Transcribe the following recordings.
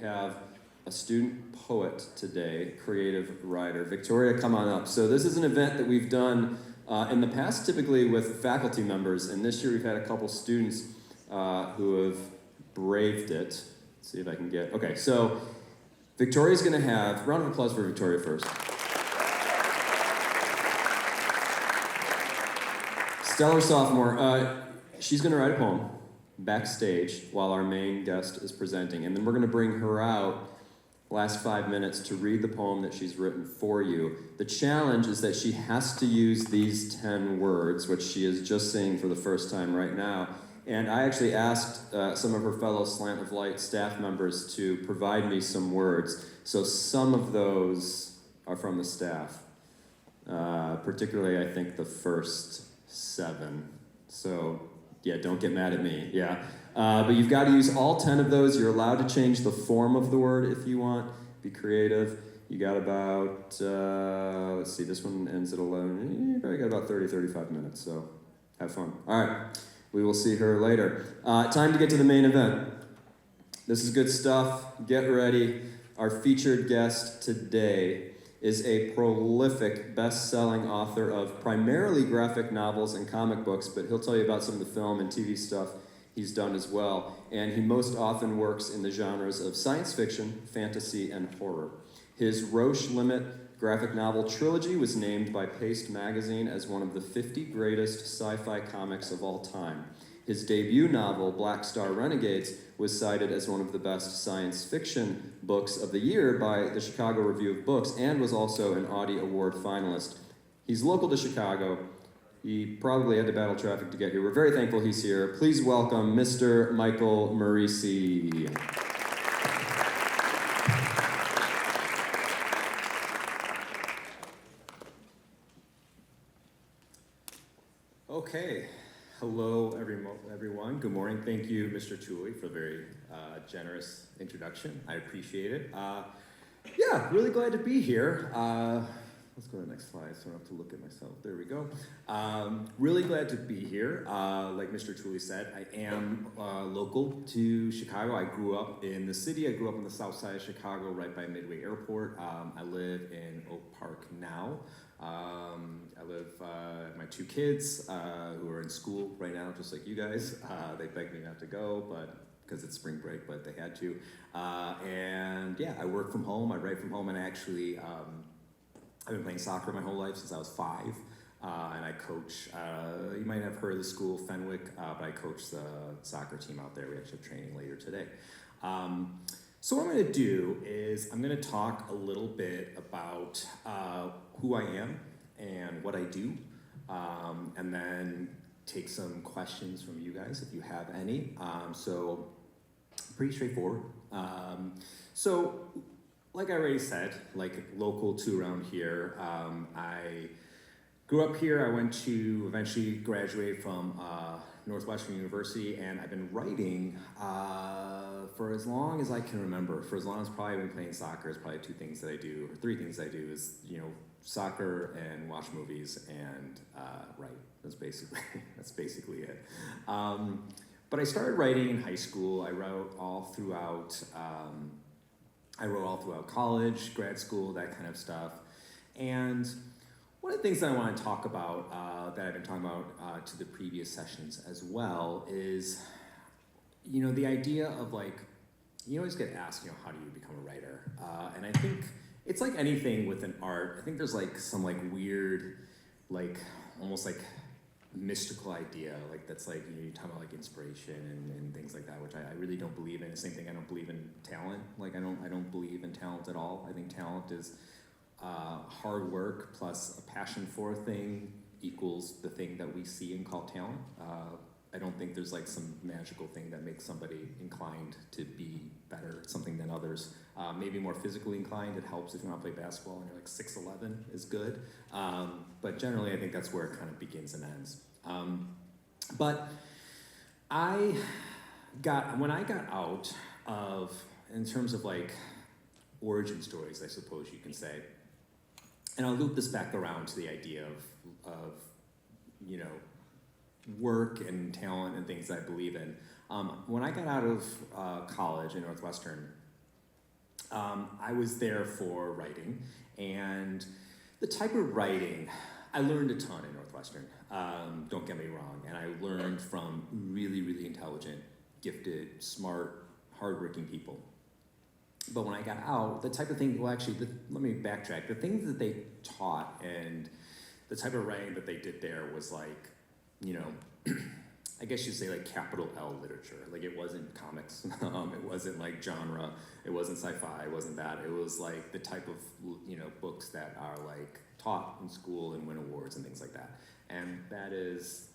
have a student poet today, creative writer. Victoria, come on up. So this is an event that we've done in the past, typically with faculty members, and this year we've had a couple students who have braved it. Let's see if I can get, okay, so Victoria's gonna have, round of applause for Victoria first. Stellar sophomore, she's gonna write a poem backstage while our main guest is presenting, and then we're gonna bring her out last 5 minutes to read the poem that she's written for you. The challenge is that she has to use these 10 words, which she is just saying for the first time right now. And I actually asked some of her fellow Slant of Light staff members to provide me some words. So some of those are from the staff, particularly I think the first 7. So yeah, don't get mad at me, yeah. But you've got to use all 10 of those. You're allowed to change the form of the word if you want. Be creative. You got about, let's see, this one ends at 11. You probably got about 30, 35 minutes, so have fun. All right, we will see her later. Time to get to the main event. This is good stuff. Get ready. Our featured guest today is a prolific, best-selling author of primarily graphic novels and comic books, but he'll tell you about some of the film and TV stuff he's done as well. And he most often works in the genres of science fiction, fantasy, and horror. His Roche Limit graphic novel trilogy was named by Paste magazine as one of the 50 greatest sci-fi comics of all time. His debut novel, Black Star Renegades, was cited as one of the best science fiction books of the year by the Chicago Review of Books and was also an Audie Award finalist. He's local to Chicago. He probably had to battle traffic to get here. We're very thankful he's here. Please welcome Mr. Michael Moreci. Okay. Hello, everyone. Good morning. Thank you, Mr. Tooley, for the very generous introduction. I appreciate it. Yeah, really glad to be here. Let's go to the next slide so I don't have to look at myself. There we go. Really glad to be here. Like Mr. Tooley said, I am local to Chicago. I grew up in the city. I grew up on the south side of Chicago, right by Midway Airport. I live in Oak Park now. I live, my 2 kids who are in school right now, just like you guys. They begged me not to go, but because it's spring break, but they had to. And yeah, I work from home, I write from home, and actually, I've been playing soccer my whole life since I was 5. And I coach, you might have heard of the school, Fenwick, but I coach the soccer team out there. We actually have training later today. So what I'm going to do is I'm going to talk a little bit about who I am and what I do, and then take some questions from you guys if you have any. So pretty straightforward. So like I already said, like local to around here, I grew up here. I went to eventually graduate from Northwestern University, and I've been writing for as long as I can remember. For as long as I've been playing soccer, it's probably 2 things that I do, or 3 things I do is, soccer and watch movies and write. That's basically it. But I started writing in high school. I wrote all throughout college, grad school, that kind of stuff. And one of the things that I want to talk about, that I've been talking about to the previous sessions as well, is, the idea of like, you always get asked, how do you become a writer? And I think it's like anything with an art. I think there's like some like weird, like almost like mystical idea, like that's like, you talk about like inspiration and things like that, which I really don't believe in. The same thing, I don't believe in talent. Like I don't believe in talent at all. I think talent is hard work plus a passion for a thing equals the thing that we see and call talent. I don't think there's like some magical thing that makes somebody inclined to be better at something than others. Maybe more physically inclined, it helps if you want to play basketball and you're like 6'11" is good. But generally I think that's where it kind of begins and ends. But when I got out of, in terms of like origin stories, I suppose you can say, and I'll loop this back around to the idea of work and talent and things that I believe in. When I got out of college in Northwestern, I was there for writing, and the type of writing, I learned a ton at Northwestern, don't get me wrong, and I learned from really, really intelligent, gifted, smart, hardworking people. But when I got out, the type of thing, well actually, let me backtrack, the things that they taught and the type of writing that they did there was like, you know, I guess you'd say like capital L literature. Like it wasn't comics, it wasn't like genre, it wasn't sci-fi, it wasn't that. It was like the type of, you know, books that are like taught in school and win awards and things like that. And that is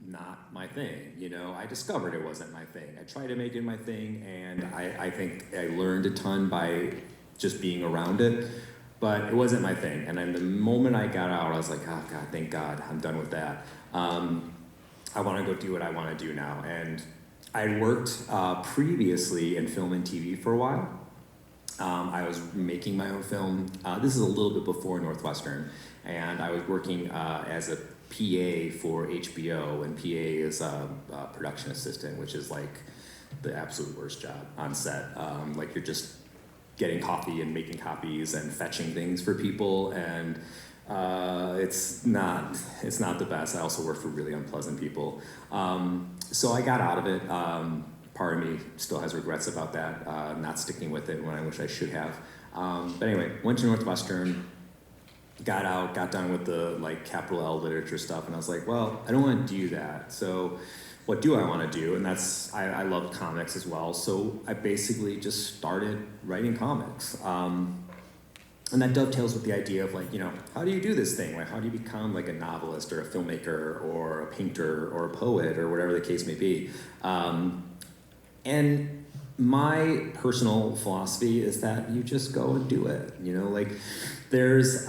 not my thing, you know. I discovered it wasn't my thing. I tried to make it my thing, and I think I learned a ton by just being around it, but it wasn't my thing. And then the moment I got out, I was like, oh God, thank God, I'm done with that. I want to go do what I want to do now. And I worked previously in film and TV for a while. I was making my own film. This is a little bit before Northwestern, and I was working as a PA for HBO, and PA is a production assistant, which is like the absolute worst job on set. Like you're just getting coffee and making copies and fetching things for people, and it's not the best. I also work for really unpleasant people. So I got out of it. Part of me still has regrets about that, not sticking with it when I wish I should have. But anyway, went to Northwestern, got out, got done with the like capital L literature stuff, and I was like, well, I don't want to do that. So what do I want to do? And that's, I love comics as well. So I basically just started writing comics. And that dovetails with the idea of like, you know, how do you do this thing? Like, how do you become like a novelist or a filmmaker or a painter or a poet or whatever the case may be? And my personal philosophy is that you just go and do it. You know, like there's,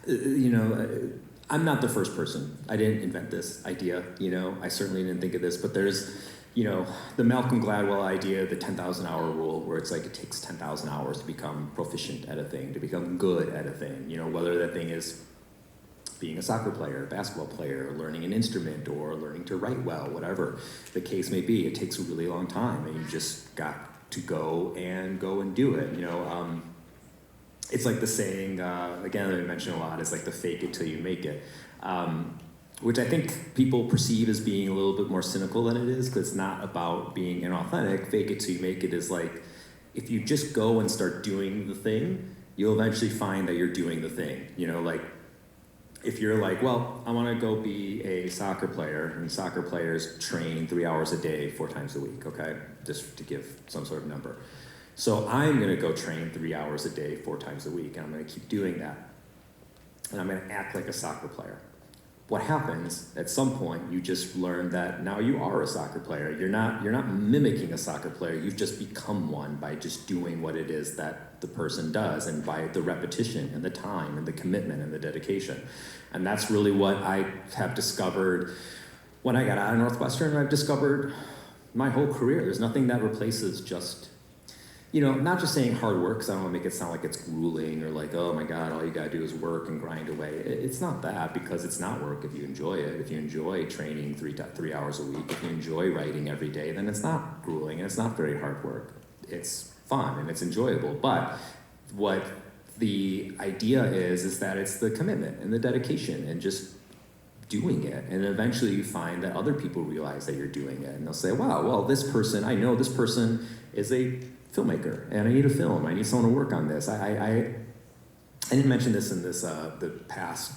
you know, I'm not the first person. I didn't invent this idea, you know, I certainly didn't think of this, but there's, you know, the Malcolm Gladwell idea, the 10,000 hour rule, where it's like it takes 10,000 hours to become proficient at a thing, to become good at a thing, you know, whether that thing is being a soccer player, a basketball player, learning an instrument, or learning to write well, whatever the case may be. It takes a really long time, and you just got to go and do it, you know. It's like the saying, again, that I mention a lot, is like the fake it till you make it. Which I think people perceive as being a little bit more cynical than it is, because it's not about being inauthentic. Fake it till you make it is like, if you just go and start doing the thing, you'll eventually find that you're doing the thing. You know, like, if you're like, well, I want to go be a soccer player, and soccer players train 3 hours a day, 4 times a week, okay? Just to give some sort of number. So I'm going to go train 3 hours a day, 4 times a week, and I'm going to keep doing that. And I'm going to act like a soccer player. What happens, at some point, you just learn that now you are a soccer player. You're not mimicking a soccer player. You've just become one by just doing what it is that the person does, and by the repetition and the time and the commitment and the dedication. And that's really what I have discovered when I got out of Northwestern. I've discovered my whole career. There's nothing that replaces just, you know, not just saying hard work, because I don't want to make it sound like it's grueling or like, oh my God, all you gotta do is work and grind away. It's not that, because it's not work if you enjoy it. If you enjoy training 3 hours a week, if you enjoy writing every day, then it's not grueling and it's not very hard work. It's fun and it's enjoyable. But what the idea is that it's the commitment and the dedication and just doing it. And eventually you find that other people realize that you're doing it, and they'll say, wow, well, this person, I know this person is a filmmaker, and I need a film. I need someone to work on this. I didn't mention this in this the past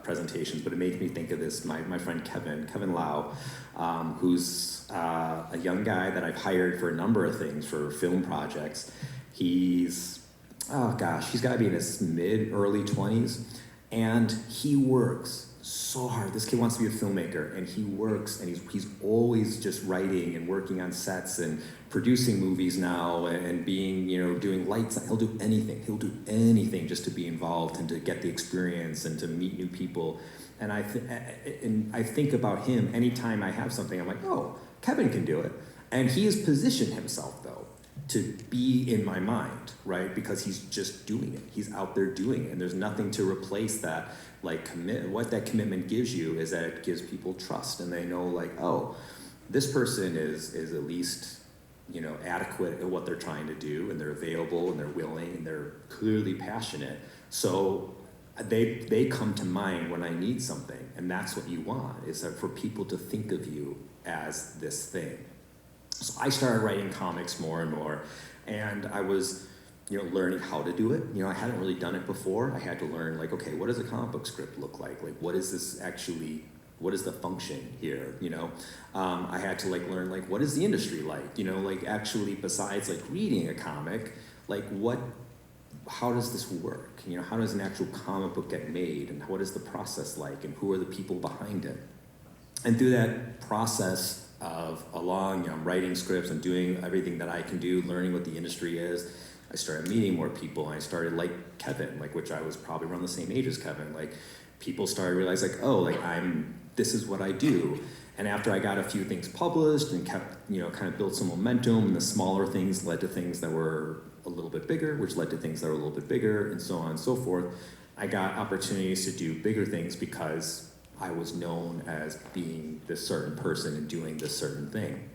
presentations, but it made me think of this. My friend Kevin Lau, who's a young guy that I've hired for a number of things for film projects. He's, oh gosh, he's got to be in his early 20s, and he works so hard. This kid wants to be a filmmaker, and he works, and he's always just writing and working on sets and producing movies now, and being, you know, doing lights. He'll do anything just to be involved and to get the experience and to meet new people. And I think about him anytime I have something. I'm like, oh, Kevin can do it. And he has positioned himself, though, to be in my mind, right? Because he's just doing it. He's out there doing it, and there's nothing to replace that. Like, what that commitment gives you is that it gives people trust, and they know, like, oh, this person is at least adequate at what they're trying to do, and they're available, and they're willing, and they're clearly passionate. So they come to mind when I need something, and that's what you want, is that for people to think of you as this thing. So I started writing comics more and more, and I was learning how to do it. I hadn't really done it before. I had to learn, like, okay, what does a comic book script look like? Like, what is this actually, what is the function here, I had to, like, learn, like, what is the industry like? Like, actually, besides, like, reading a comic, like, how does this work? How does an actual comic book get made? And what is the process like? And who are the people behind it? And through that process of writing scripts and doing everything that I can do, learning what the industry is, I started meeting more people, and I started, like Kevin, like, which I was probably around the same age as Kevin. Like, people started to realize, like, oh, like, this is what I do. And after I got a few things published and kept, kind of built some momentum, and the smaller things led to things that were a little bit bigger, which led to things that were a little bit bigger, and so on and so forth. I got opportunities to do bigger things because I was known as being this certain person and doing this certain thing.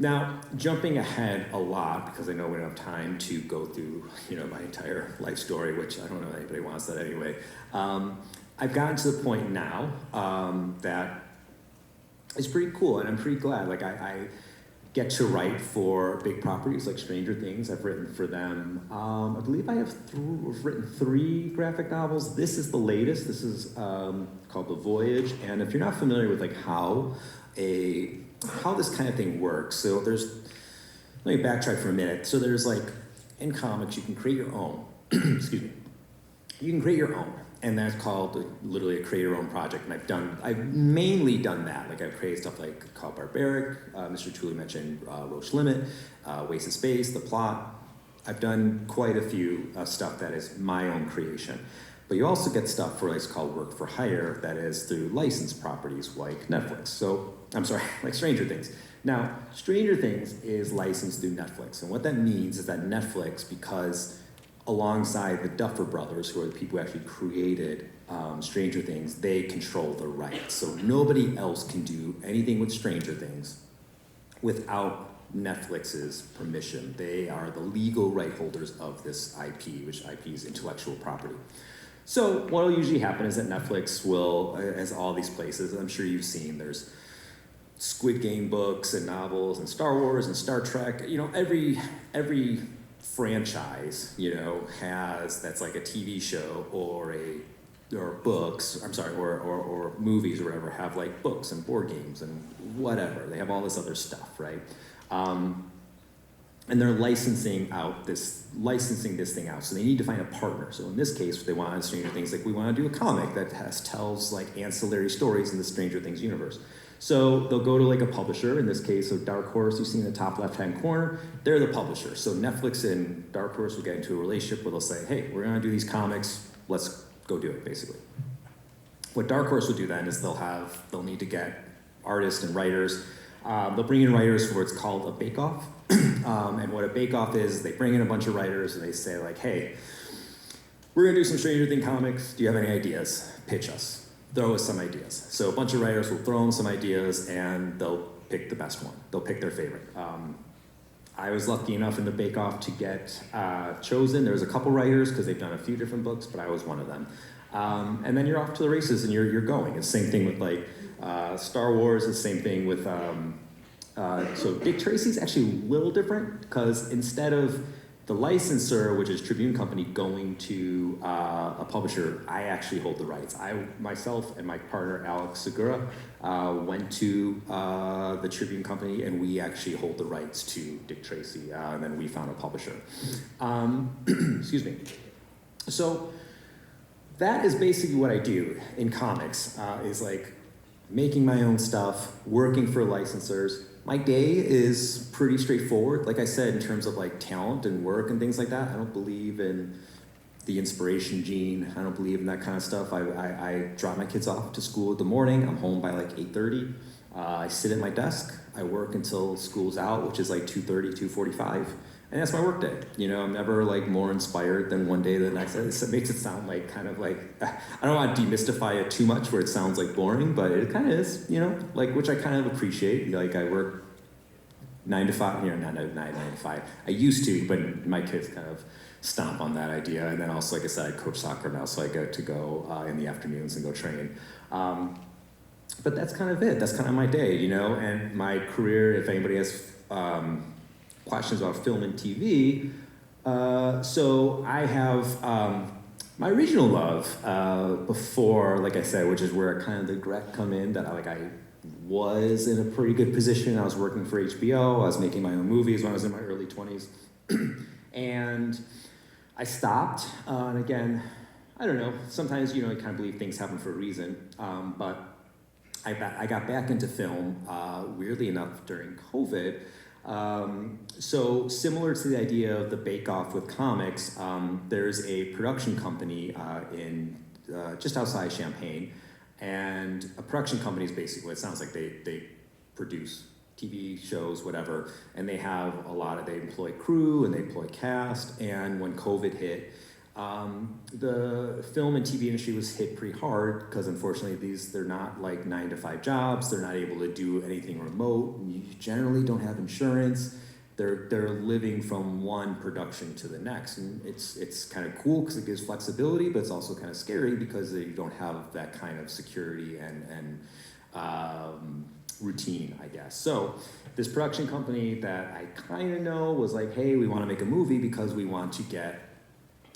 Now, jumping ahead a lot, because I know we don't have time to go through, my entire life story, which I don't know if anybody wants that anyway. I've gotten to the point now that it's pretty cool, and I'm pretty glad. Like, I get to write for big properties like Stranger Things. I've written for them. I believe I have written 3 graphic novels. This is the latest. This is called The Voyage. And if you're not familiar with, like, how this kind of thing works, so let me backtrack for a minute. So there's, like, in comics, you can create your own. Excuse me. You can create your own. And that's called literally a create your own project. And I've mainly done that. Like, I've created stuff like called Barbaric, Mr. Truly mentioned Roche Limit, Waste of Space, The Plot. I've done quite a few stuff that is my own creation. But you also get stuff for what's called work for hire, that is through licensed properties like Netflix. So, I'm sorry, like Stranger Things. Now, Stranger Things is licensed through Netflix. And what that means is that Netflix, because alongside the Duffer Brothers, who are the people who actually created Stranger Things, they control the rights. So nobody else can do anything with Stranger Things without Netflix's permission. They are the legal right holders of this IP, which IP is intellectual property. So what will usually happen is that Netflix will, as all these places, I'm sure you've seen, there's Squid Game books and novels and Star Wars and Star Trek. Every franchise, has, that's like a TV show or books, or movies or whatever, have, like, books and board games and whatever. They have all this other stuff, right? And they're licensing this thing out. So they need to find a partner. So in this case, they want Stranger Things, like, we want to do a comic that tells, like, ancillary stories in the Stranger Things universe. So they'll go to, like, a publisher, in this case, so Dark Horse, you see in the top left-hand corner, they're the publisher. So Netflix and Dark Horse will get into a relationship where they'll say, hey, we're gonna do these comics, let's go do it, basically. What Dark Horse will do then is they'll need to get artists and writers. They'll bring in writers for what's called a bake-off. And what a bake-off is, they bring in a bunch of writers and they say, like, hey, we're gonna do some Stranger Things comics, do you have any ideas? Pitch us. Throw us some ideas. So a bunch of writers will throw them some ideas, and they'll pick the best one. They'll pick their favorite. I was lucky enough in the Bake Off to get chosen. There was a couple writers because they've done a few different books, but I was one of them. And then you're off to the races and you're going. It's the same thing with, like, Star Wars. It's the same thing with so Dick Tracy's actually a little different, because instead of the licensor, which is Tribune Company, going to a publisher, I actually hold the rights. Myself and my partner, Alex Segura, went to the Tribune Company, and we actually hold the rights to Dick Tracy, and then we found a publisher. Excuse me. So that is basically what I do in comics, is, like, making my own stuff, working for licensors. My day is pretty straightforward. Like I said, in terms of, like, talent and work and things like that, I don't believe in the inspiration gene. I don't believe in that kind of stuff. I drop my kids off to school in the morning. I'm home by, like, 8:30. I sit at my desk. I work until school's out, which is, like, 2:30, 2:45. And that's my work day. I'm never, like, more inspired than one day than the next. It makes it sound like kind of like, I don't want to demystify it too much where it sounds like boring, but it kind of is, like, which I kind of appreciate. Like, I work 9 to 5, not 9 to 5. I used to, but my kids kind of stomp on that idea. And then also, like I said, I coach soccer now, so I get to go in the afternoons and go train. But that's kind of it. That's kind of my day, and my career, if anybody has questions about film and TV. So I have my original love before, like I said, which is where kind of the regret come in, that I was in a pretty good position. I was working for HBO. I was making my own movies when I was in my early 20s. And I stopped. And again, I don't know. Sometimes, you kind of believe things happen for a reason. But I got back into film, weirdly enough, during COVID. So similar to the idea of the bake-off with comics, there's a production company in just outside Champaign, and a production company is basically what it sounds like. They produce TV shows, whatever, and they have they employ crew and they employ cast. And when COVID hit, the film and TV industry was hit pretty hard because unfortunately they're not like 9 to 5 jobs. They're not able to do anything remote. You generally don't have insurance. They're living from one production to the next, and it's kind of cool because it gives flexibility, but it's also kind of scary because you don't have that kind of security and routine, I guess. So this production company that I kind of know was like, hey, we want to make a movie because we want to get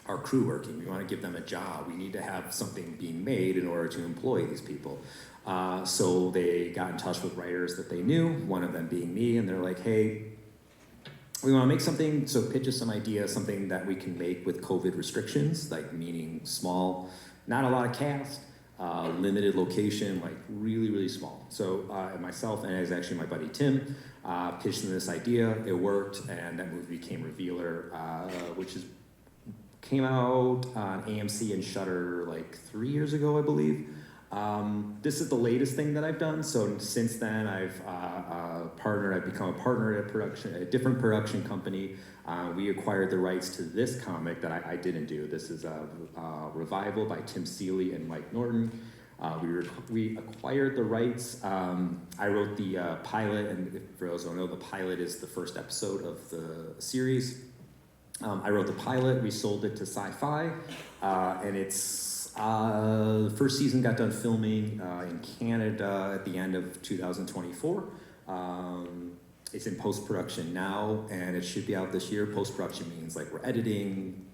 our crew working. We want to give them a job. We need to have something being made in order to employ these people. So they got in touch with writers that they knew, one of them being me, and they're like, hey, we want to make something, so pitch us some idea, something that we can make with COVID restrictions, like meaning small, not a lot of cast, limited location, like really, really small. So myself, and it was actually my buddy Tim, pitched them this idea. It worked, and that movie became Revealer, which came out on AMC and Shudder like 3 years ago, I believe. This is the latest thing that I've done. So since then, I've become a partner at a different production company. We acquired the rights to this comic that I didn't do. This is a revival by Tim Seeley and Mike Norton. We acquired the rights. I wrote the pilot, and for those who don't know, the pilot is the first episode of the series. I wrote the pilot. We sold it to Sci-Fi, and the first season got done filming in Canada at the end of 2024. It's in post-production now, and it should be out this year. Post-production means like we're editing,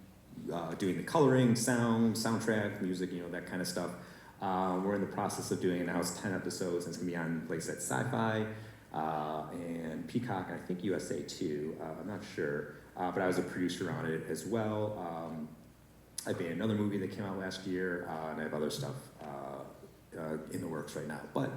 doing the coloring, soundtrack, music, that kind of stuff. We're in the process of doing it now. It's 10 episodes, and it's gonna be on places at Sci-Fi and Peacock, and I think USA too. I'm not sure, but I was a producer on it as well. I made another movie that came out last year, and I have other stuff in the works right now. But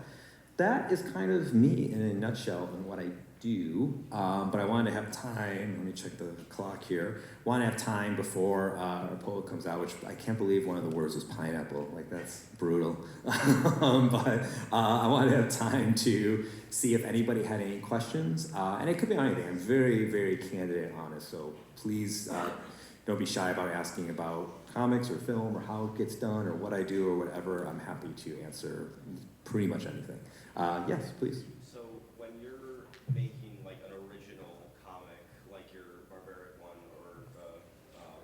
that is kind of me in a nutshell and what I do. But I wanted to have time, let me check the clock here. Want to have time before our poem comes out, which I can't believe one of the words was pineapple. Like, that's brutal. But I wanted to have time to see if anybody had any questions. And it could be on anything. I'm very, very candid and honest. So please don't be shy about asking about comics or film or how it gets done or what I do or whatever. I'm happy to answer pretty much anything. Yes, please. So when you're making like an original comic, like your Barbaric one or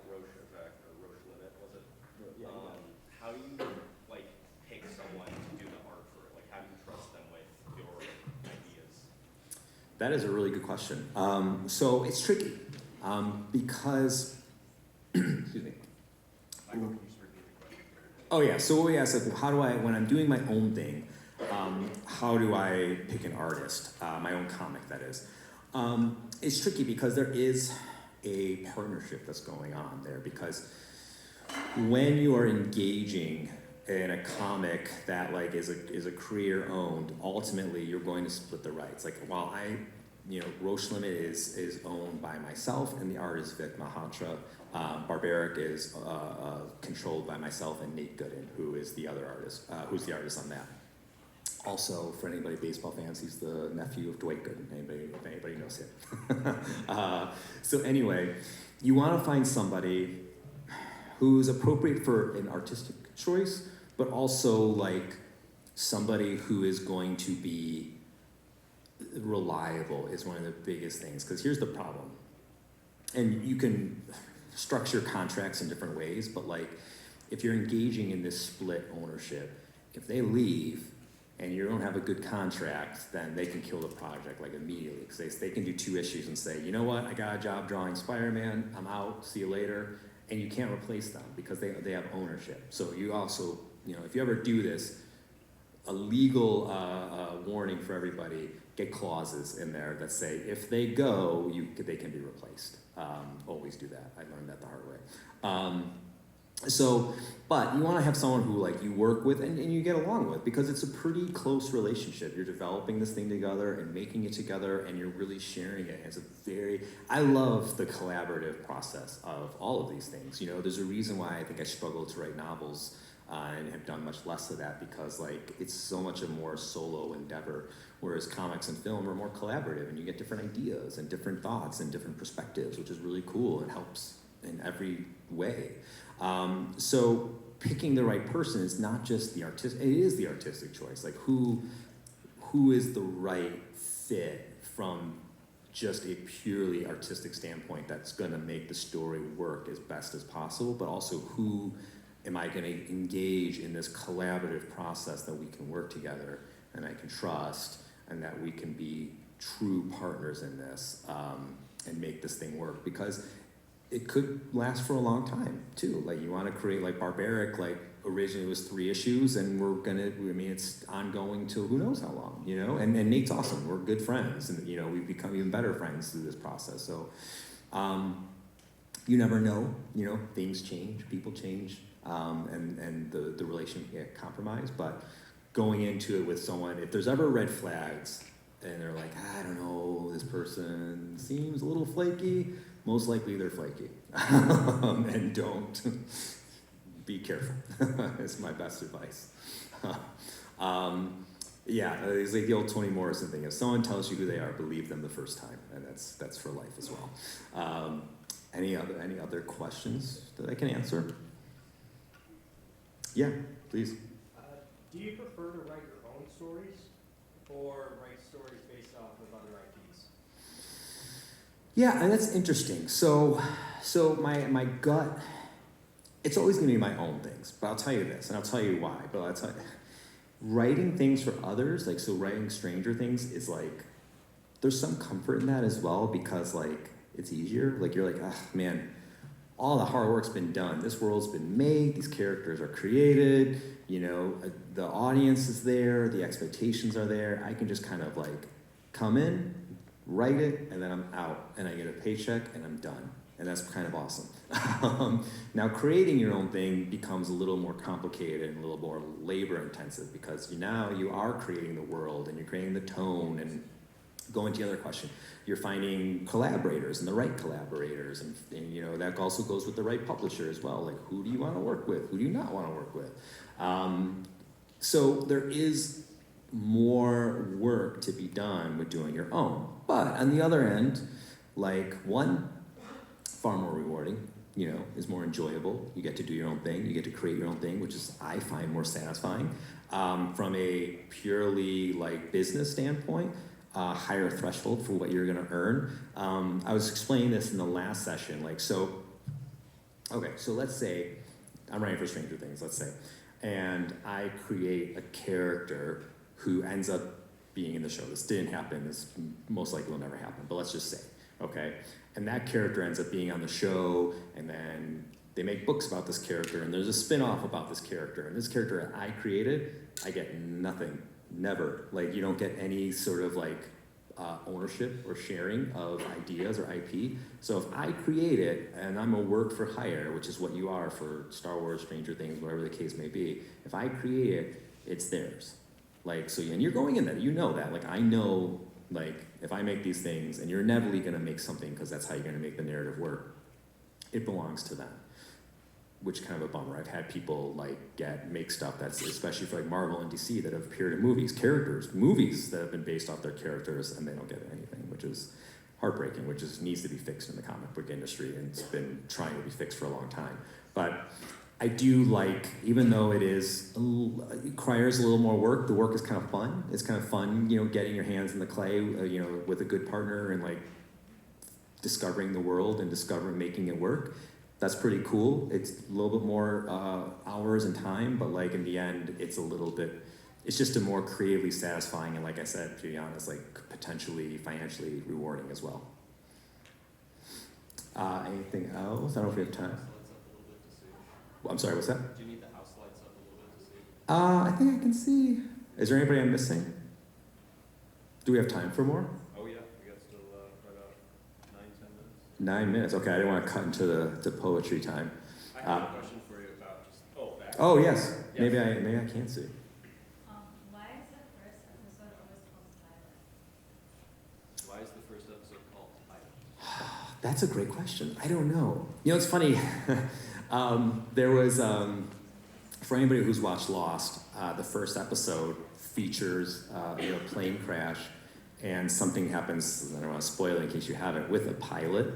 Roche Effect or Roche Limit, was it? Yeah, how do you like pick someone to do the art for it? Like how do you trust them with your ideas? That is a really good question. So it's tricky because, excuse me. Oh yeah, so we asked like, how do I, when I'm doing my own thing, how do I pick an artist, my own comic that is? It's tricky because there is a partnership that's going on there, because when you are engaging in a comic that like is a creator owned, ultimately you're going to split the rights. Like while Roche Limit is owned by myself and the artist Vic Mahatra. Barbaric is controlled by myself and Nate Gooden, who is the other artist, who's the artist on that. Also, for anybody baseball fans, he's the nephew of Dwight Gooden, if anybody knows him. So anyway, you want to find somebody who's appropriate for an artistic choice, but also like somebody who is going to be reliable is one of the biggest things, because here's the problem. And you can structure contracts in different ways, but like if you're engaging in this split ownership, if they leave and you don't have a good contract, then they can kill the project like immediately, because they can do 2 issues and say, you know what, I got a job drawing Spider-Man, I'm out, see you later, and you can't replace them because they have ownership. So you also, you know, if you ever do this, a legal warning for everybody, get clauses in there that say if they go, they can be replaced. Always do that. I learned that the hard way. But you want to have someone who like you work with and you get along with, because it's a pretty close relationship. You're developing this thing together and making it together, and you're really sharing it. It's I love the collaborative process of all of these things. You know, there's a reason why I think I struggle to write novels and have done much less of that, because like it's so much a more solo endeavor, whereas comics and film are more collaborative, and you get different ideas and different thoughts and different perspectives, which is really cool and helps in every way. So picking the right person is not just the artistic, it is the artistic choice. Like who is the right fit from just a purely artistic standpoint that's gonna make the story work as best as possible, but also who am I gonna engage in this collaborative process that we can work together and I can trust, and that we can be true partners in this and make this thing work, because it could last for a long time too. Like you want to create like Barbaric, like originally it was 3 issues, and it's ongoing till who knows how long, you know? And Nate's awesome, we're good friends, and you know, we've become even better friends through this process. So you never know, you know, things change, people change, and the relationship get compromised. But going into it with someone, if there's ever red flags and they're like, I don't know, this person seems a little flaky, most likely they're flaky. And don't. Be careful. It's my best advice. Yeah, it's like the old Toni Morrison thing. If someone tells you who they are, believe them the first time, and that's for life as well. Any other questions that I can answer? Yeah, please. Do you prefer to write your own stories or write stories based off of other IPs? Yeah, and that's interesting. So my gut, it's always going to be my own things, but I'll tell you this, and I'll tell you why. But I'll tell you, writing things for others, like so, writing Stranger Things is like, there's some comfort in that as well, because like it's easier. Like you're like, ah, man, all the hard work's been done. This world's been made. These characters are created. You know, the audience is there. The expectations are there. I can just kind of like come in, write it, and then I'm out, and I get a paycheck, and I'm done. And that's kind of awesome. Now, creating your own thing becomes a little more complicated and a little more labor intensive, because now you are creating the world, and you're creating the tone, and going to the other question, you're finding collaborators and the right collaborators, and you know, that also goes with the right publisher as well. Like, who do you want to work with? Who do you not want to work with? So there is more work to be done with doing your own. But on the other end, like one, far more rewarding, you know, is more enjoyable. You get to do your own thing. You get to create your own thing, which is, I find, more satisfying. From a purely like business standpoint, higher threshold for what you're gonna earn. I was explaining this in the last session, like, so let's say I'm writing for Stranger Things, let's say, and I create a character who ends up being in the show. This didn't happen, this most likely will never happen, but let's just say, okay? And that character ends up being on the show, and then they make books about this character, and there's a spin-off about this character, and this character I created, I get nothing. Never. Like, you don't get any sort of like ownership or sharing of ideas or IP. So if I create it and I'm a work for hire, which is what you are for Star Wars, Stranger Things, whatever the case may be, if I create it, it's theirs. Like, so, and you're going in there, you know that. Like, I know, like, if I make these things, and you're inevitably gonna make something because that's how you're gonna make the narrative work, it belongs to them. Which kind of a bummer. I've had people like make stuff that's, especially for like Marvel and DC, that have appeared in movies, movies that have been based off their characters, and they don't get anything, which is heartbreaking, needs to be fixed in the comic book industry, and it's been trying to be fixed for a long time. But I do like, even though it requires a little more work, the work is kind of fun. It's kind of fun, getting your hands in the clay, with a good partner and like discovering the world and making it work. That's pretty cool. It's a little bit more hours and time, but like in the end, it's just a more creatively satisfying and, like I said, to be honest, like potentially financially rewarding as well. Anything else? I don't know if we have time. I'm sorry, what's that? Do you need the house lights up a little bit to see? I think I can see. Is there anybody I'm missing? Do we have time for more? Oh yeah, we got still about 9-10 minutes. 9 minutes. Okay, I didn't want to cut into the poetry time. I have a question for you about just back. Oh yes. Yes. Maybe I can't see. Why is the first episode always called pilot? Why is the first episode called Pilot? That's a great question. I don't know. It's funny. There was, for anybody who's watched Lost, the first episode features a plane crash, and something happens, I don't want to spoil it in case you haven't, with a pilot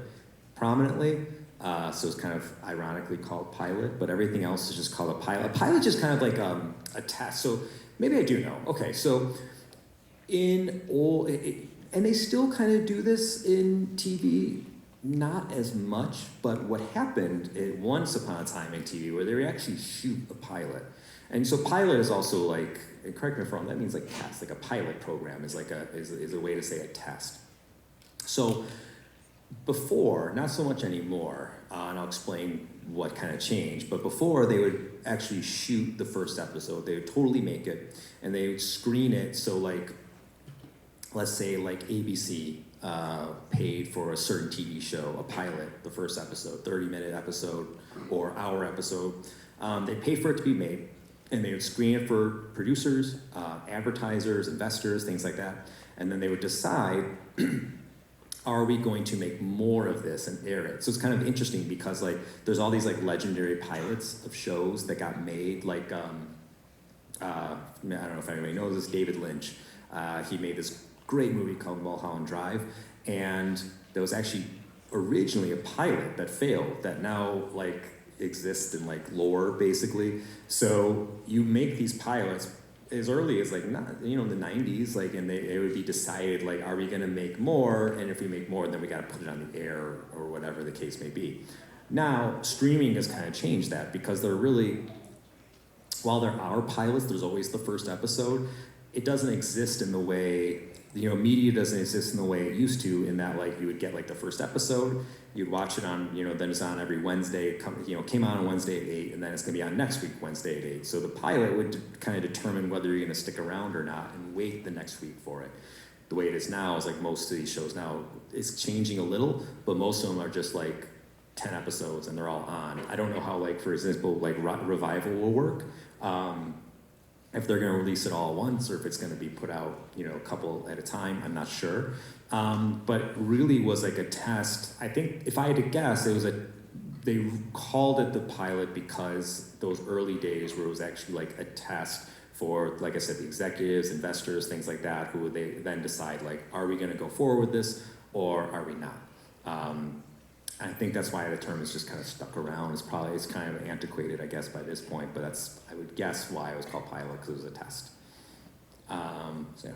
prominently. So it's kind of ironically called Pilot, but everything else is just called a pilot. A pilot is just kind of like a test. So maybe I do know. Okay, so and they still kind of do this in TV, not as much, but what happened once upon a time in TV where they actually shoot a pilot. And so pilot is also like, and correct me if I'm wrong, that means like test, like a pilot program is a way to say a test. So before, not so much anymore, and I'll explain what kind of changed, but before they would actually shoot the first episode, they would totally make it, and they would screen it, so like, let's say like ABC paid for a certain TV show, a pilot, the first episode, 30-minute episode or hour episode. They pay for it to be made, and they would screen it for producers, advertisers, investors, things like that. And then they would decide, are we going to make more of this and air it? So it's kind of interesting because like there's all these like legendary pilots of shows that got made, like I don't know if anybody knows this, David Lynch. He made this great movie called Mulholland Drive, and there was actually originally a pilot that failed that now like exists in like lore basically. So you make these pilots as early as like not the 90s, like, and it would be decided like, are we going to make more? And if we make more, then we got to put it on the air or whatever the case may be. Now streaming has kind of changed that because they're really, while there are pilots, there's always the first episode. It doesn't exist in the way, media doesn't exist in the way it used to, in that like you would get like the first episode, you'd watch it on, then it's on every Wednesday, came on Wednesday at 8, and then it's gonna be on next week, Wednesday at 8. So the pilot would kind of determine whether you're gonna stick around or not and wait the next week for it. The way it is now is like most of these shows now, it's changing a little, but most of them are just like 10 episodes and they're all on. I don't know how like, for example, like Revival will work. If they're going to release it all at once or if it's going to be put out, a couple at a time, I'm not sure. But it really was like a test. I think if I had to guess, they called it the pilot because those early days where it was actually like a test for, like I said, the executives, investors, things like that, who they then decide like, are we going to go forward with this or are we not? I think that's why the term is just kind of stuck around. It's kind of antiquated, I guess, by this point, but I would guess why it was called pilot, because it was a test. So yeah.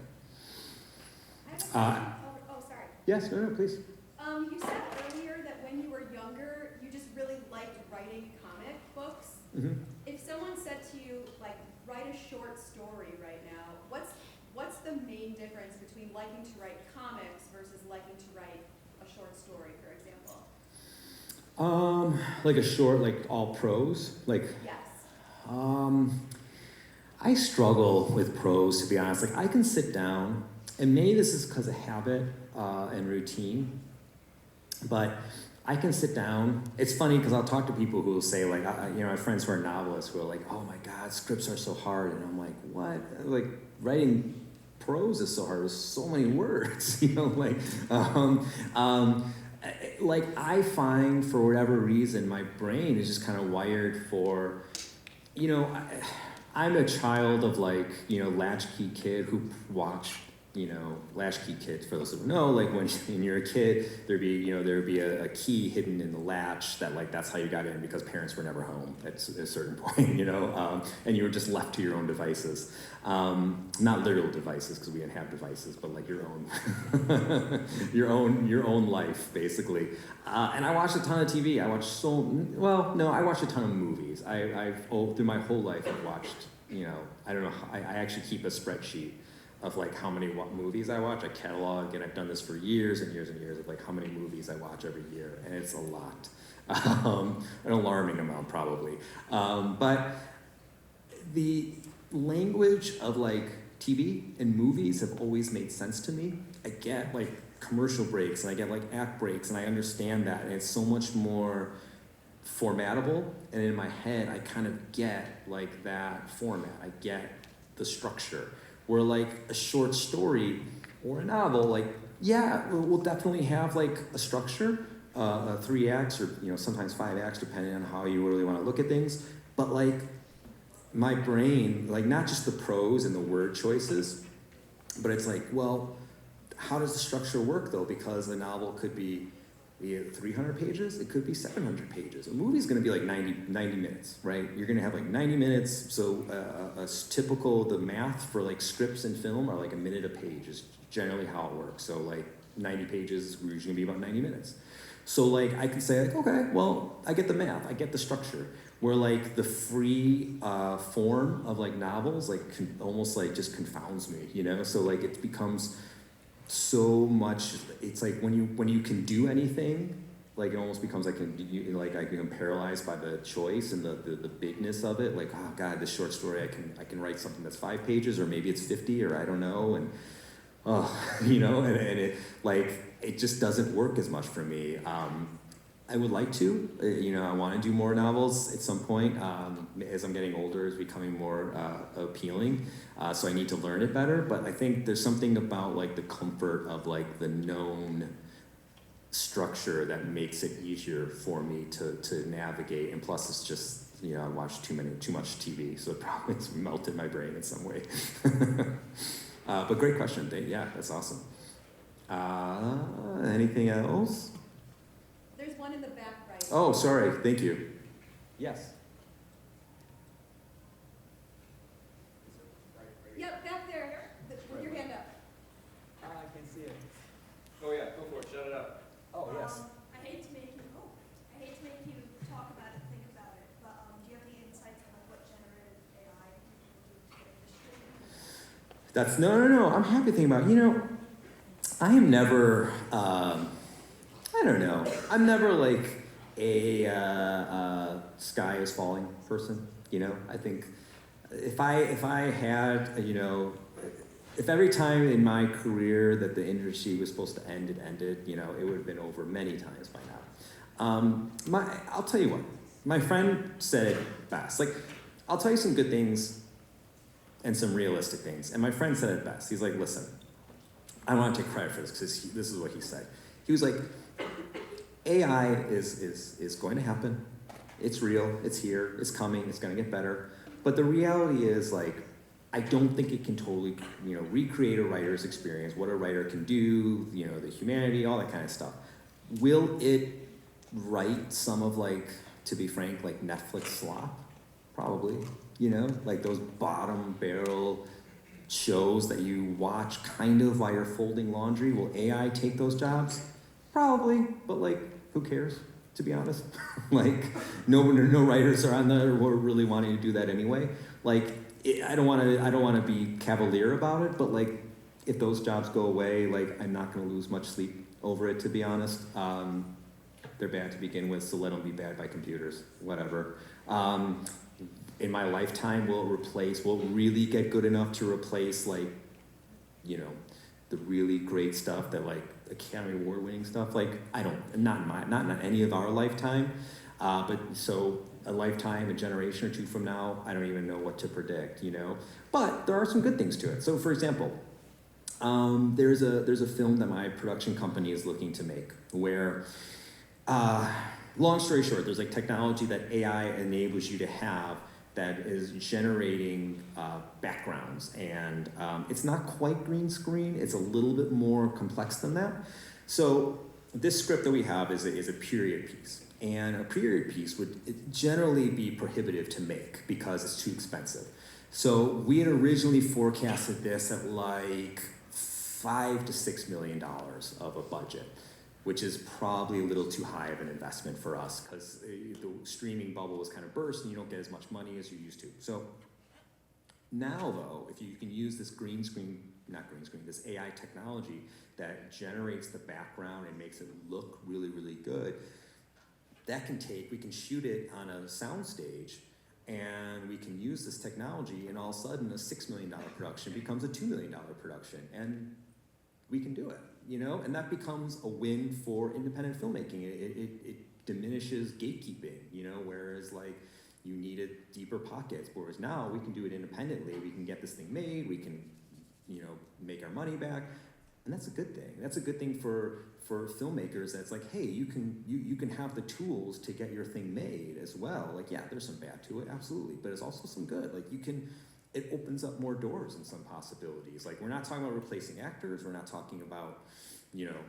I have a question. Sorry. Yes, no, please. You said earlier that when you were younger, you just really liked writing comic books. Mm-hmm. If someone said to you, like, write a short story right now, what's the main difference between liking to write comics versus liking to write a short story, for example? Like a short, like all prose, like. Yes. I struggle with prose, to be honest. Like I can sit down, and maybe this is because of habit and routine, but I can sit down. It's funny because I'll talk to people who will say like, I have friends who are novelists who are like, oh my God, scripts are so hard, and I'm like, what? Like writing prose is so hard. There's so many words, like I find for whatever reason my brain is just kind of wired for, I'm a child of like, latchkey kid who watched, latchkey kids, for those who don't know, like when you're a kid, there'd be a key hidden in the latch that like that's how you got in because parents were never home at a certain point, and you were just left to your own devices. Not literal devices because we didn't have devices, but like your own, your own life basically. And I watched a ton of TV. I watched I watched a ton of movies. Through my whole life I've watched, I don't know, I actually keep a spreadsheet of like how many movies I watch. I catalog, and I've done this for years and years and years of like how many movies I watch every year, and it's a lot. An alarming amount probably. But the language of like TV and movies have always made sense to me. I get like commercial breaks and I get like act breaks and I understand that, and it's so much more formatable, and in my head I kind of get like that format. I get the structure. Where like a short story or a novel, like, yeah, we'll definitely have like a structure, 3 acts or sometimes 5 acts depending on how you really want to look at things. But like my brain, like not just the prose and the word choices, but it's like, well, how does the structure work though? Because a novel could be 300 pages, it could be 700 pages. A movie's gonna be like 90 minutes, right? You're gonna have like 90 minutes, so the math for like scripts and film are like a minute a page is generally how it works. So like 90 pages is usually gonna be about 90 minutes. So like I can say like, okay, well, I get the math, I get the structure. Where like the free form of like novels like almost like just confounds me, So like it becomes so much. It's like when you can do anything, like it almost becomes like I become paralyzed by the choice and the bigness of it. Like, oh God, this short story I can write something that's 5 pages or maybe it's 50 or I don't know, and and it just doesn't work as much for me. I would like to, I want to do more novels at some point. As I'm getting older, it's becoming more appealing. So I need to learn it better. But I think there's something about like the comfort of like the known structure that makes it easier for me to navigate. And plus, it's just I watch too much TV, so it's melted my brain in some way. But great question, Dave. Yeah, that's awesome. Anything else? There's one in the back right. Oh, sorry. Thank you. Yes. Yep, back there, with your hand up. I can see it. Oh yeah, go for it, shut it up. Oh, yes. I hate to make you talk about it, think about it, but do you have any insights on like what generative AI people do to get That's no. I'm happy to think about it. I am never, I don't know. I'm never like a sky is falling person. I think if I had, if every time in my career that the industry was supposed to end, it ended, it would have been over many times by now. I'll tell you what, my friend said it best. Like, I'll tell you some good things and some realistic things. And my friend said it best. He's like, listen, I want to take credit for this because this is what he said. He was like, AI is going to happen. It's real, it's here, it's coming, it's gonna get better. But the reality is like, I don't think it can totally, recreate a writer's experience, what a writer can do, the humanity, all that kind of stuff. Will it write some of like, to be frank, like Netflix slop? Probably, like those bottom barrel shows that you watch kind of while you're folding laundry. Will AI take those jobs? Probably, but like, who cares, to be honest? Like, no writers are on there or really wanting to do that anyway. Like, I don't want to be cavalier about it, but like, if those jobs go away, like, I'm not going to lose much sleep over it, to be honest. They're bad to begin with, so let them be bad by computers, whatever. In my lifetime, will it really get good enough to replace like, the really great stuff that like Academy Award winning stuff? Like, I don't, not in any of our lifetime, but so a lifetime, a generation or two from now, I don't even know what to predict, But there are some good things to it. So for example, there's a film that my production company is looking to make where, long story short, there's like technology that AI enables you to have that is generating backgrounds, and it's not quite green screen. It's a little bit more complex than that. So this script that we have is a period piece, and a period piece would generally be prohibitive to make because it's too expensive. So we had originally forecasted this at like $5 to $6 million of a budget, which is probably a little too high of an investment for us because the streaming bubble was kind of burst and you don't get as much money as you used to. So now though, if you can use this this AI technology that generates the background and makes it look really, really good, we can shoot it on a sound stage and we can use this technology, and all of a sudden a $6 million production becomes a $2 million production, and we can do it, you know? And that becomes a win for independent filmmaking. It diminishes gatekeeping, you know, whereas like you needed deeper pockets, whereas now we can do it independently. We can get this thing made, we can, you know, make our money back, and that's a good thing. That's a good thing for filmmakers. That's like, hey, you can have the tools to get your thing made as well. Like, yeah, there's some bad to it, absolutely, but it's also some good. Like it opens up more doors and some possibilities. Like, we're not talking about replacing actors, we're not talking about, you know,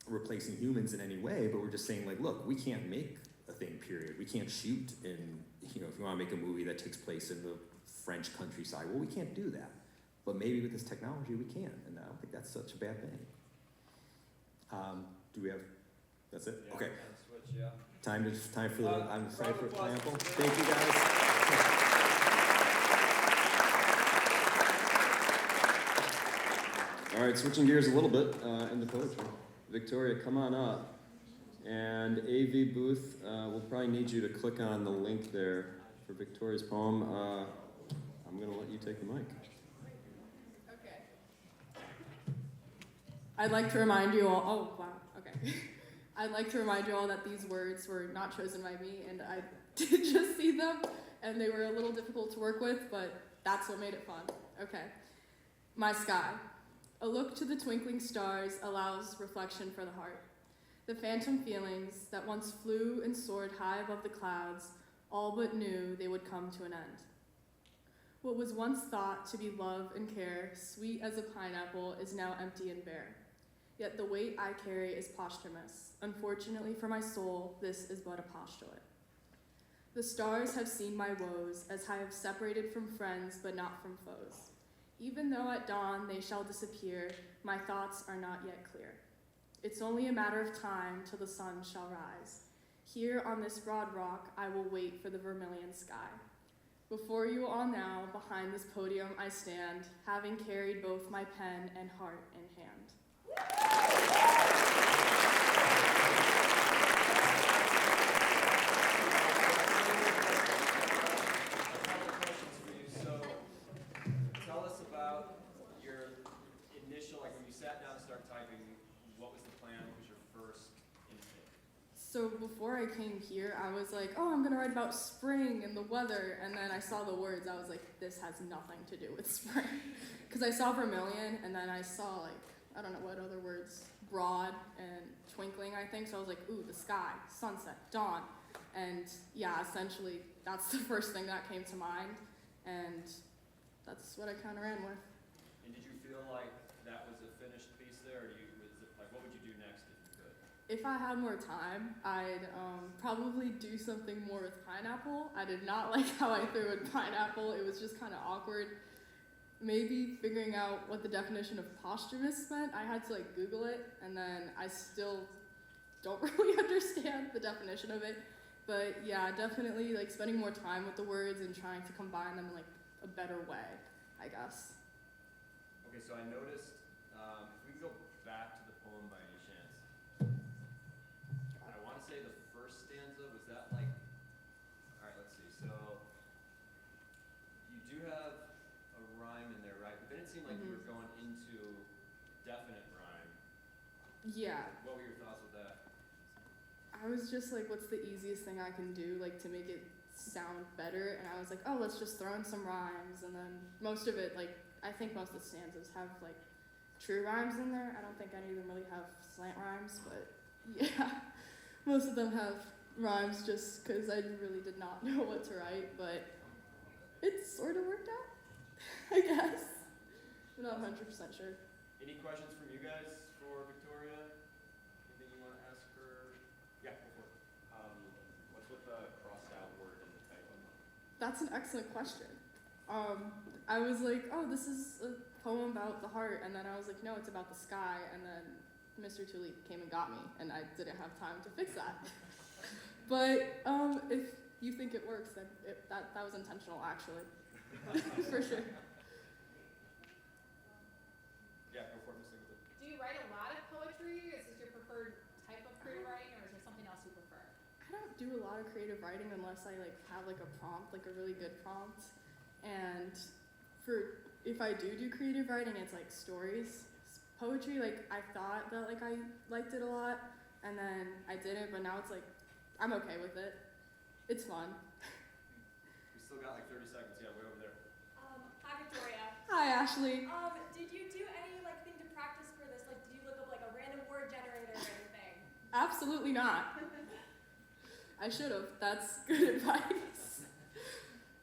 replacing humans in any way, but we're just saying like, look, we can't make a thing, period. We can't shoot in, you know, if you want to make a movie that takes place in the French countryside, well, we can't do that. But maybe with this technology we can, and I don't think that's such a bad thing. Do we have, that's it? Yeah, Okay. Switch, yeah. Time for the, I'm sorry for round of example. applause. Thank you guys. All right, switching gears a little bit into poetry. Victoria, come on up. And AV Booth, we'll probably need you to click on the link there for Victoria's poem. I'm going to let you take the mic. Okay. I'd like to remind you all, oh, wow, okay. I'd like to remind you all that these words were not chosen by me, and I did just see them, and they were a little difficult to work with, but that's what made it fun. Okay. My sky. A look to the twinkling stars allows reflection for the heart. The phantom feelings that once flew and soared high above the clouds all but knew they would come to an end. What was once thought to be love and care, sweet as a pineapple, is now empty and bare. Yet the weight I carry is posthumous. Unfortunately for my soul, this is but a postulate. The stars have seen my woes, as I have separated from friends but not from foes. Even though at dawn they shall disappear, my thoughts are not yet clear. It's only a matter of time till the sun shall rise. Here on this broad rock, I will wait for the vermilion sky. Before you all now, behind this podium I stand, having carried both my pen and heart in hand. Tell us about your initial, like when you sat down to start typing, what was the plan? What was your first instinct? So before I came here, I was like, oh, I'm gonna write about spring and the weather, and then I saw the words, I was like, this has nothing to do with spring. Because I saw vermilion, and then I saw like, I don't know what other words, broad and twinkling, I think, so I was like, ooh, the sky, sunset, dawn. And yeah, essentially, that's the first thing that came to mind, and that's what I kind of ran with. And did you feel like that was a finished piece there, or what would you do next if you could? If I had more time, I'd probably do something more with pineapple. I did not like how I threw in pineapple. It was just kind of awkward. Maybe figuring out what the definition of posthumous meant. I had to like Google it, and then I still don't really understand the definition of it. But yeah, definitely like spending more time with the words and trying to combine them in like a better way, I guess. Okay, so I noticed, if we go back to the poem by any chance, I want to say the first stanza, was that like, all right, let's see, so you do have a rhyme in there, right? But then it seemed like you were going into definite rhyme. Yeah. What were your thoughts with that? I was just like, what's the easiest thing I can do, like, to make it sound better? And I was like, oh, let's just throw in some rhymes. And then most of it, like, I think most of the stanzas have, like, true rhymes in there. I don't think any of them really have slant rhymes, but yeah, most of them have rhymes just because I really did not know what to write. But It sort of worked out, I guess. I'm not 100% sure. Any questions from you guys for Victoria? Anything you want to ask her? Yeah, go for it. What's with the crossed out word in the title? That's an excellent question. I was like, oh, this is a poem about the heart, and then I was like, no, it's about the sky, and then Mr. Tulip came and got me, and I didn't have time to fix that. But if you think it works, then that was intentional, actually, for sure. Yeah, go for it, Ms. Singleton. Do you write a lot of poetry? Is this your preferred type of creative writing, or is there something else you prefer? I don't do a lot of creative writing unless I have a prompt, a really good prompt. And if I do creative writing, it's stories. Poetry, I thought that I liked it a lot, and then I didn't, but now it's I'm okay with it. It's fun. We still got 30 seconds. Yeah, way over there. Hi, Victoria. Hi, Ashley. Did you do any thing to practice for this? Did you look up a random word generator or anything? Absolutely not. I should have. That's good advice.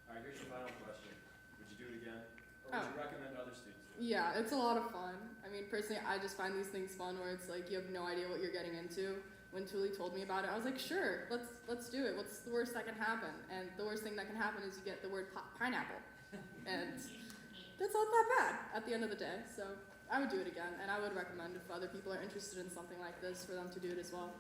All right, here's your final question. Would you do it again? Or would you recommend other students do it? Yeah, it's a lot of fun. I mean, personally, I just find these things fun where it's you have no idea what you're getting into. When Tuli told me about it, I was like, sure, let's do it. What's the worst that can happen? And the worst thing that can happen is you get the word pineapple. And that's not that bad at the end of the day. So I would do it again, and I would recommend if other people are interested in something like this for them to do it as well.